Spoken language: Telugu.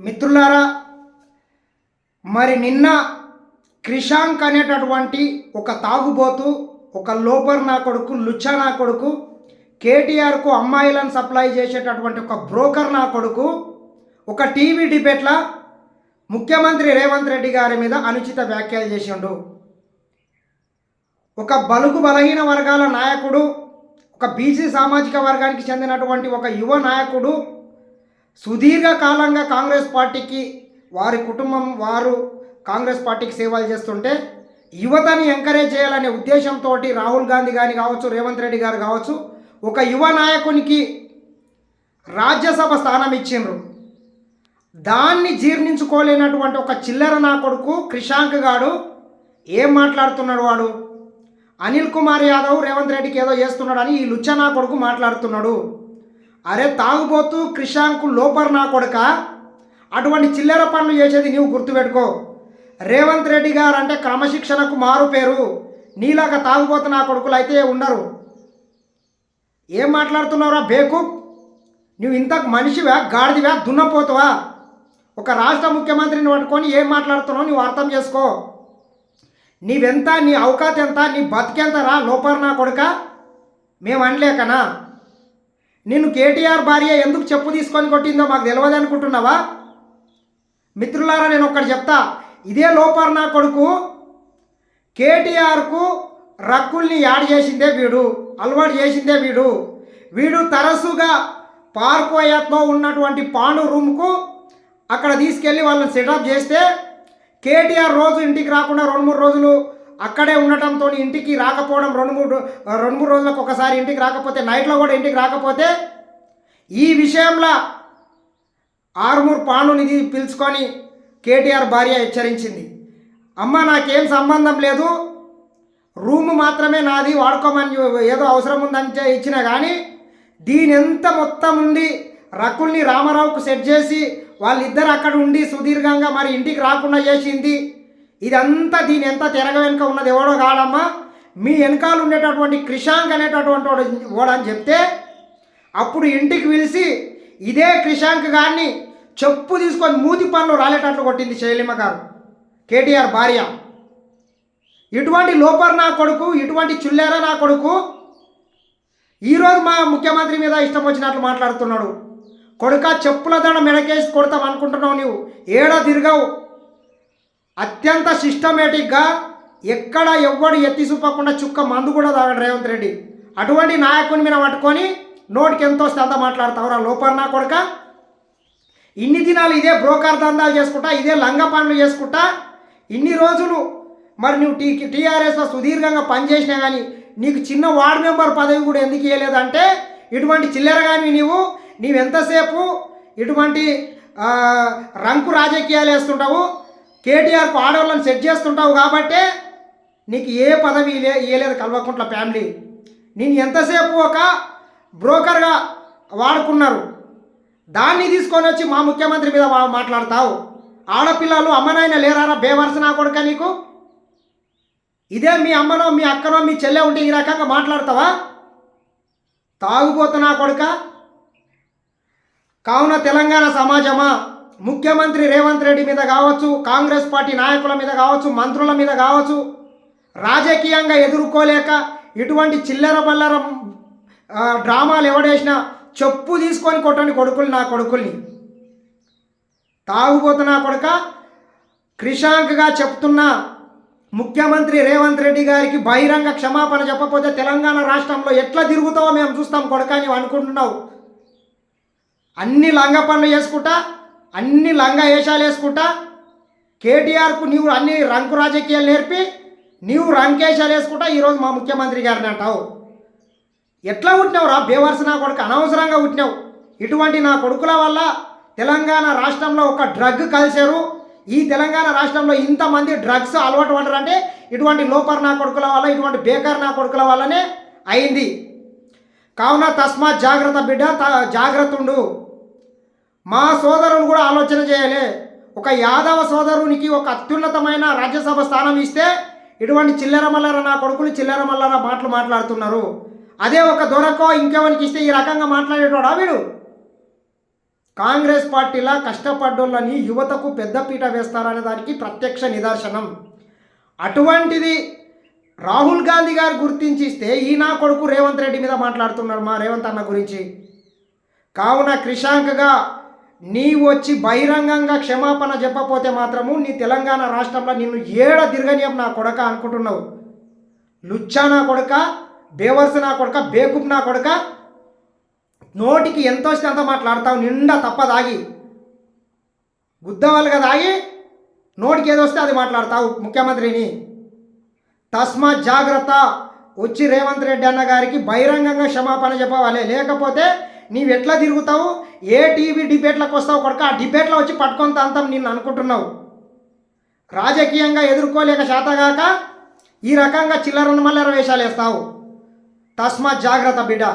మిత్రులారా, మరి నిన్న క్రిషాంక్ అనేటటువంటి ఒక తాగుబోతు, ఒక లోపర్ నా కొడుకు, లుచ్చా నా కొడుకు, కేటీఆర్కు అమ్మాయిలను సప్లై చేసేటటువంటి ఒక బ్రోకర్ నా కొడుకు ఒక టీవీ డిబేట్లా ముఖ్యమంత్రి రేవంత్ రెడ్డి గారి మీద అనుచిత వ్యాఖ్యలు చేసిండు. ఒక బలుగు బలహీన వర్గాల నాయకుడు, ఒక బీసీ సామాజిక వర్గానికి చెందినటువంటి ఒక యువ నాయకుడు, సుదీర్ఘకాలంగా కాంగ్రెస్ పార్టీకి వారి కుటుంబం వారు కాంగ్రెస్ పార్టీకి సేవలు చేస్తుంటే యువతని ఎంకరేజ్ చేయాలనే ఉద్దేశంతో రాహుల్ గాంధీ గారి కావచ్చు, రేవంత్ రెడ్డి గారు కావచ్చు, ఒక యువ నాయకునికి రాజ్యసభ స్థానం ఇచ్చిండ్రు. దాన్ని జీర్ణించుకోలేనటువంటి ఒక చిల్లర నా కొడుకు క్రిషాంక్ గాడు ఏం మాట్లాడుతున్నాడు? వాడు అనిల్ కుమార్ యాదవ్ రేవంత్ రెడ్డికి ఏదో చేస్తున్నాడు అని ఈ లుచ్చ నా కొడుకు మాట్లాడుతున్నాడు. అరే తాగుబోతూ క్రిషాంక్ లోపర్ నా కొడుక, అటువంటి చిల్లర పనులు చేసేది నీవు గుర్తుపెట్టుకో. రేవంత్ రెడ్డి గారు అంటే క్రమశిక్షణకు మారు పేరు. నీలాగా తాగుబోతు నా కొడుకులు అయితే ఉండరు. ఏం మాట్లాడుతున్నావురా బేకు? నువ్వు ఇంత మనిషివా, గాడిదివా, దున్నపోతువా? ఒక రాష్ట్ర ముఖ్యమంత్రిని పట్టుకొని ఏం మాట్లాడుతున్నావు నువ్వు అర్థం చేసుకో. నీవెంత, నీ అవకాశం ఎంత, నీ బతికెంతరా లోపర్ నా కొడుక? మేము అనలేకనా? నిన్ను కేటీఆర్ భార్య ఎందుకు చెప్పు తీసుకొని కొట్టిందో మాకు తెలియదు అనుకుంటున్నావా? మిత్రులారా, నేను ఒక్కటి చెప్తా. ఇదే లోపర్ నా కొడుకు కేటీఆర్కు రక్కుల్ని యాడ్ చేసిందే వీడు, అలవాటు చేసిందే వీడు. వీడు తరచుగా పార్కోయత్లో ఉన్నటువంటి పాండు రూమ్కు అక్కడ తీసుకెళ్ళి వాళ్ళని సెటప్ చేస్తే కేటీఆర్ రోజు ఇంటికి రాకుండా 2-3 రోజులు అక్కడే ఉండటంతో ఇంటికి రాకపోవడం, 2-3 రోజులకు ఒకసారి ఇంటికి రాకపోతే, నైట్లో కూడా ఇంటికి రాకపోతే, ఈ విషయంలో ఆర్మూర్ పాండుని పిలుచుకొని కేటీఆర్ భార్య హెచ్చరించింది. అమ్మ నాకేం సంబంధం లేదు, రూము మాత్రమే నాది, వాడుకోమని ఏదో అవసరం ఉందంటే ఇచ్చినా కానీ దీని ఎంత మొత్తం ఉండి రకుల్ని రామారావుకు సెట్ చేసి వాళ్ళిద్దరు అక్కడ ఉండి సుదీర్ఘంగా మరి ఇంటికి రాకుండా చేసింది. ఇదంతా దీని ఎంత తిరగ వెనుక ఉన్నది ఎవడో కాడమ్మా, మీ వెనకాల ఉండేటటువంటి క్రిషాంక్ అనేటటువంటి వాడు అని చెప్తే అప్పుడు ఇంటికి పిలిచి ఇదే క్రిషాంక్ గారిని చెప్పు తీసుకొని మూతి పనులు రాలేటట్లు కొట్టింది శైలిమ గారు, కేటీఆర్ భార్య. ఇటువంటి లోపర్ నా కొడుకు, ఇటువంటి చుల్లేర నా కొడుకు ఈరోజు మా ముఖ్యమంత్రి మీద ఇష్టం వచ్చినట్లు మాట్లాడుతున్నాడు. కొడుక చెప్పుల దండ మెడకేసి కొడతాం అనుకుంటున్నావు, నువ్వు ఏడా తిరగవు. అత్యంత సిస్టమేటిక్గా ఎక్కడ ఎవ్వడు ఎత్తి చూపకుండా చుక్క మందు కూడా తాగడు రేవంత్ రెడ్డి. అటువంటి నాయకుని మీద పట్టుకొని నోటికి ఎంతో వస్తే అంత మాట్లాడతావురా లోపర్ నా కొడుక. ఇన్ని దినాలు ఇదే బ్రోకర్ దందాలు చేసుకుంటా, ఇదే లంగ పనులు చేసుకుంటా ఇన్ని రోజులు మరి నువ్వు టీఆర్ఎస్లో సుదీర్ఘంగా పనిచేసినా కానీ నీకు చిన్న వార్డు మెంబర్ పదవి కూడా ఎందుకు ఇవ్వలేదంటే ఇటువంటి చిల్లర కానీ నీవెంతసేపు ఇటువంటి రంకు రాజకీయాలు వేస్తుంటావు, కేటీఆర్కు ఆడవాళ్ళని సెట్ చేస్తుంటావు కాబట్టే నీకు ఏ పదవి ఇవ్వలేదు కల్వకుంట్ల ఫ్యామిలీ. నేను ఎంతసేపు ఒక బ్రోకర్గా వాడుకున్నారు, దాన్ని తీసుకొని వచ్చి మా ముఖ్యమంత్రి మీద మాట్లాడతావు. ఆడపిల్లలు అమ్మనాయన లేరారా బేవర్స నా కొడుక నీకు? ఇదే మీ అమ్మనో మీ అక్కనో మీ చెల్లె ఉంటే ఈ రకంగా మాట్లాడతావా? తాగుబోతు నా కొడుక. కావున తెలంగాణ సమాజమా, ముఖ్యమంత్రి రేవంత్ రెడ్డి మీద కావచ్చు, కాంగ్రెస్ పార్టీ నాయకుల మీద కావచ్చు, మంత్రుల మీద కావచ్చు, రాజకీయంగా ఎదుర్కోలేక ఇటువంటి చిల్లర బల్లర డ్రామాలు ఎవడేసినా చెప్పు తీసుకొని కొట్టని కొడుకులు నా కొడుకుల్ని. తాగుబోతు నా కొడుక. క్రిషాంక్గా చెప్తున్నా, ముఖ్యమంత్రి రేవంత్ రెడ్డి గారికి బహిరంగ క్షమాపణ చెప్పకపోతే తెలంగాణ రాష్ట్రంలో ఎట్లా తిరుగుతావో మేము చూస్తాం కొడుక. నీవు అనుకుంటున్నావు అన్ని లంగ పనులు చేసుకుంటా, అన్ని లంగ వేషాలు వేసుకుంటా కేటీఆర్కు నీవు అన్ని రంకు రాజకీయాలు నేర్పి నీవు రంకేషాలు వేసుకుంటా ఈరోజు మా ముఖ్యమంత్రి గారిని అంటావు. ఎట్లా పుట్టినావు రా బేవర్స్ నా కొడుకు? అనవసరంగా పుట్టినావు. ఇటువంటి నా కొడుకుల వల్ల తెలంగాణ రాష్ట్రంలో ఒక డ్రగ్ కలిసారు. ఈ తెలంగాణ రాష్ట్రంలో ఇంతమంది డ్రగ్స్ అలవాటు పడ్డారంటే ఇటువంటి లోపర్ నా కొడుకుల వల్ల, ఇటువంటి బేకర్ నా కొడుకుల వల్లనే అయింది. కావున తస్మాత్ జాగ్రత్త బిడ్డ, జాగ్రత్త ఉండు. మా సోదరులు కూడా ఆలోచన చేయాలి. ఒక యాదవ సోదరునికి ఒక అత్యున్నతమైన రాజ్యసభ స్థానం ఇస్తే ఇటువంటి చిల్లర మల్లర నా కొడుకులు చిల్లర మల్లర మాటలు మాట్లాడుతున్నారు. అదే ఒక దొరకో ఇంకెవరికి ఇస్తే ఈ రకంగా మాట్లాడేటోడా వీడు? కాంగ్రెస్ పార్టీలా కష్టపడ్డోళ్ళని యువతకు పెద్దపీట వేస్తారనే దానికి ప్రత్యక్ష నిదర్శనం. అటువంటిది రాహుల్ గాంధీ గారు గుర్తించిస్తే ఈ నా కొడుకు రేవంత్ రెడ్డి మీద మాట్లాడుతున్నాడు మా రేవంత్ అన్న గురించి. కావున క్రిషాంక్గా నీవు వచ్చి బహిరంగంగా క్షమాపణ చెప్పకపోతే మాత్రము నీ తెలంగాణ రాష్ట్రంలో నిన్ను ఏడ తిరగనీయం నా కొడక అనుకుంటున్నావు. లుచ్చా నా కొడక, బేవర్స్ నా కొడక, బేకుప్ నా కొడక, నోటికి ఎంత వస్తే అంత మాట్లాడతావు. నిండా తప్ప దాగి గుద్దవాళ్ళుగా దాగి నోటికి ఏదో వస్తే అది మాట్లాడతావు ముఖ్యమంత్రిని. తస్మాత్ జాగ్రత్త. వచ్చి రేవంత్ రెడ్డి అన్న గారికి బహిరంగంగా క్షమాపణ చెప్పవాలి. లేకపోతే నీవు ఎట్లా తిరుగుతావు, ఏ టీవీ డిబేట్లకు వస్తావు కొడుక, ఆ డిబేట్లో వచ్చి పట్టుకొని తంతాం నిన్ను అనుకుంటున్నావు. రాజకీయంగా ఎదుర్కోలేక శాతగాక ఈ రకంగా చిల్లర మల్లర వేషాలు వేస్తావు. తస్మాత్ జాగ్రత్త బిడ్డ.